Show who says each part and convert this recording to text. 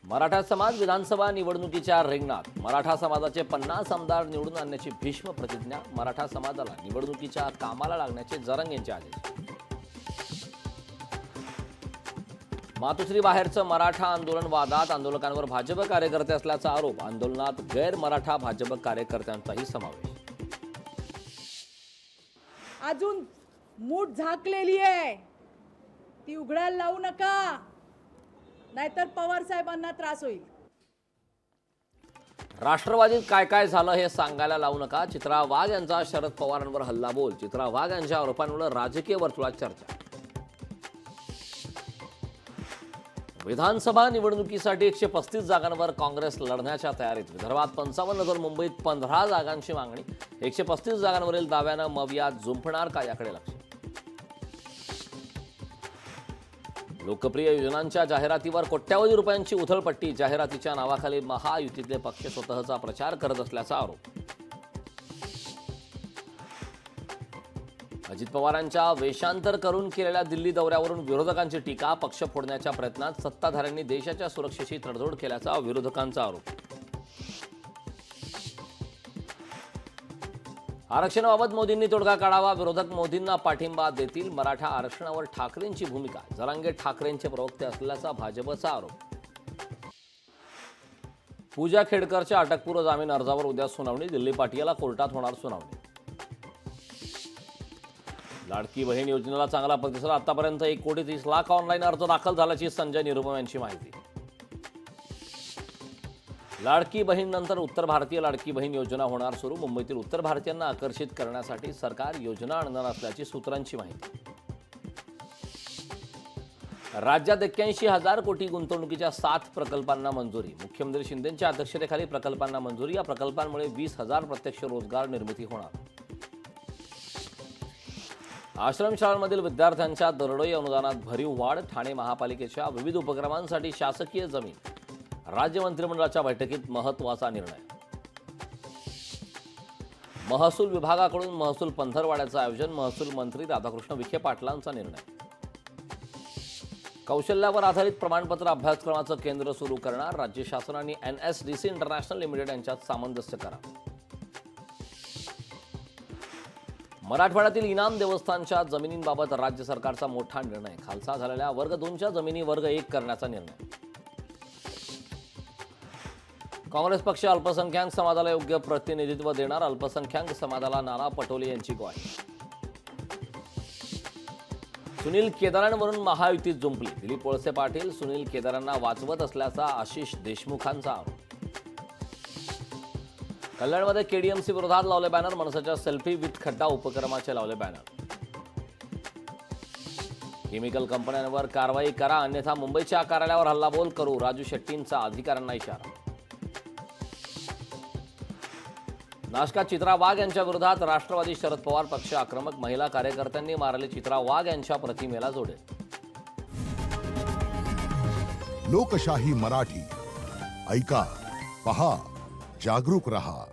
Speaker 1: मराठा समाज विधानसभा निवडणुकीच्या रिंगणात मराठा समाजाचे 50 आमदार निवडून आणण्याची भीष्म प्रतिज्ञा. मराठा समाजाला निवडणुकीच्या कामाला लागण्याचे जरंग यांचे आदेश. मातोश्री बाहेरचं मराठा आंदोलन वादात आंदोलकांवर भाजप कार्यकर्ते असल्याचा आरोप. आंदोलनात गैर मराठा भाजप कार्यकर्त्यांचाही समावेश.
Speaker 2: अजून मूठ झाकलेली आहे, ती उघडायला लावू नका, नाहीतर पवार साहेबांना त्रास होईल.
Speaker 1: राष्ट्रवादीत काय काय झालं हे सांगायला लावू नका. चित्रा वाघ यांचा शरद पवारांवर हल्लाबोल. चित्रा वाघ यांच्या आरोपांवर राजकीय वर्तुळात चर्चा. विधानसभा निवडणुकीसाठी 135 जागांवर काँग्रेस लढण्याच्या तयारीत. विदर्भात 55 तर मुंबईत 15 जागांची मागणी. 135 जागांवरील दाव्यानं मवियात जुंपणार का याकडे लक्ष. लोकप्रिय योजनांच्या जाहिरातीवर कोट्यावधी रुपयांची उधळपट्टी. जाहिरातीच्या नावाखाली महायुतीतले पक्ष स्वतःचा प्रचार करत असल्याचा आरोप. अजित पवारांच्या वेषांतर करून केलेल्या दिल्ली दौऱ्यावरून विरोधकांची टीका. पक्ष फोडण्याच्या प्रयत्नात सत्ताधाऱ्यांनी देशाच्या सुरक्षेशी तडजोड केल्याचा विरोधकांचा आरोप. आरक्षणाबाबत मोदींनी तोडगा काढावा. विरोधक मोदींना पाठिंबा देतील. मराठा आरक्षणावर ठाकरेंची भूमिका. जरांगे ठाकरेंचे प्रवक्ते असल्याचा भाजपचा आरोप. पूजा खेडकरच्या अटकपूर्व जामीन अर्जावर उद्या सुनावणी. दिल्ली पाटियाला कोर्टात होणार सुनावणी. लाडकी बहीण योजनेला चांगला प्रतिसाद. आतापर्यंत 1,30,00,000 ऑनलाईन अर्ज दाखल झाल्याची संजय निरुपम यांची माहिती. लाडकी बहीण नंतर उत्तर भारतीय लाडकी बहीण योजना होणार सुरू. मुंबईतील उत्तर भारतीयांना आकर्षित करण्यासाठी सरकार योजना आणणार असल्याची सूत्रांची माहिती. राज्यात 81,000 कोटी गुंतवणुकीच्या 7 प्रकल्पांना मंजुरी. मुख्यमंत्री शिंदेंच्या अध्यक्षतेखाली प्रकल्पांना मंजुरी. या प्रकल्पांमुळे 20,000 प्रत्यक्ष रोजगार निर्मिती होणार. आश्रमशाळांमधील विद्यार्थ्यांच्या दरडोई अनुदानात भरीव वाढ. ठाणे महापालिकेच्या विविध उपक्रमांसाठी शासकीय जमीन. राज्य मंत्रिमंडळाच्या बैठकीत महत्त्वाचा निर्णय. महसूल विभागाकडून महसूल पंधरवाड्याचं आयोजन. महसूल मंत्री राधाकृष्ण विखे पाटलांचा निर्णय. कौशल्यावर आधारित प्रमाणपत्र अभ्यासक्रमाचं केंद्र सुरू करणार. राज्य शासनाने NSDC इंटरनॅशनल लिमिटेड यांच्यात सामंजस्य करार. मराठवाड्यातील इनाम देवस्थानच्या जमिनींबाबत राज्य सरकारचा मोठा निर्णय. खालसा झालेल्या वर्ग 2च्या जमिनी वर्ग 1 करण्याचा निर्णय. काँग्रेस पक्ष अल्पसंख्याक समाजाला योग्य प्रतिनिधित्व देणार. अल्पसंख्याक समाजाला नाना पटोले यांची ग्वाही. सुनील केदारांवरून महायुतीत जुंपली. दिलीप वळसे पाटील सुनील केदारांना वाचवत असल्याचा आशिष देशमुखांचा आरोप. कल्याणमध्ये KDMC विरोधात लावले बॅनर. मनसेच्या सेल्फी विथ खड्डा उपक्रमाचे लावले बॅनर. केमिकल कंपन्यांवर कारवाई करा अन्यथा मुंबईच्या कार्यालयावर हल्लाबोल करू. राजू शेट्टींचा अधिकाऱ्यांना इशारा. नाशकात चित्रा वाघ यांच्या विरोधात राष्ट्रवादी शरद पवार पक्ष आक्रमक. महिला कार्यकर्त्यांनी मारले चित्रा वाघ यांच्या प्रतिमेला जोडे.
Speaker 3: लोकशाही मराठी ऐका, पहा, जागरूक रहा.